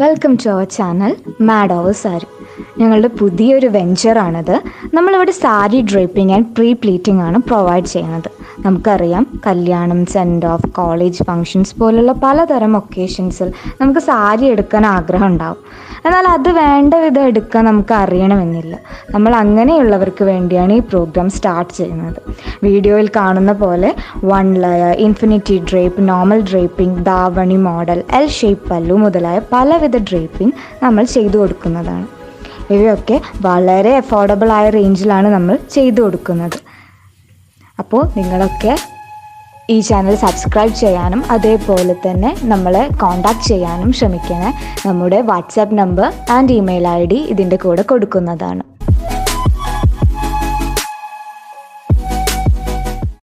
Welcome to our channel mad over sari. ഞങ്ങളുടെ പുതിയൊരു വെഞ്ചറാണിത്. നമ്മളിവിടെ sari draping and pre pleating ആണ് പ്രൊവൈഡ് ചെയ്യുന്നത്. നമുക്കറിയാം, കല്യാണം, സെൻഡ് ഓഫ്, കോളേജ് ഫങ്ഷൻസ് പോലുള്ള പലതരം ഒക്കേഷൻസിൽ നമുക്ക് സാരി എടുക്കാൻ ആഗ്രഹം ഉണ്ടാവും. എന്നാൽ അത് വേണ്ട വിധം എടുക്കാൻ നമുക്ക് അറിയണമെന്നില്ല. നമ്മൾ അങ്ങനെയുള്ളവർക്ക് വേണ്ടിയാണ് ഈ പ്രോഗ്രാം സ്റ്റാർട്ട് ചെയ്യുന്നത്. വീഡിയോയിൽ കാണുന്ന പോലെ 1 layer, infinity drape, normal draping, davani model, L shape പല്ലു മുതലായ പലവിധ ഡ്രേപ്പിംഗ് നമ്മൾ ചെയ്തു കൊടുക്കുന്നതാണ്. ഇവയൊക്കെ വളരെ അഫോർഡബിൾ ആയ റേഞ്ചിലാണ് നമ്മൾ ചെയ്തു കൊടുക്കുന്നത്. അപ്പോൾ നിങ്ങളൊക്കെ ഈ ചാനൽ സബ്സ്ക്രൈബ് ചെയ്യാനും അതേപോലെ തന്നെ നമ്മളെ കോൺടാക്റ്റ് ചെയ്യാനും ശ്രമിക്കണേ. നമ്മുടെ WhatsApp number and email ID ഇതിൻ്റെ കൂടെ കൊടുക്കുന്നതാണ്.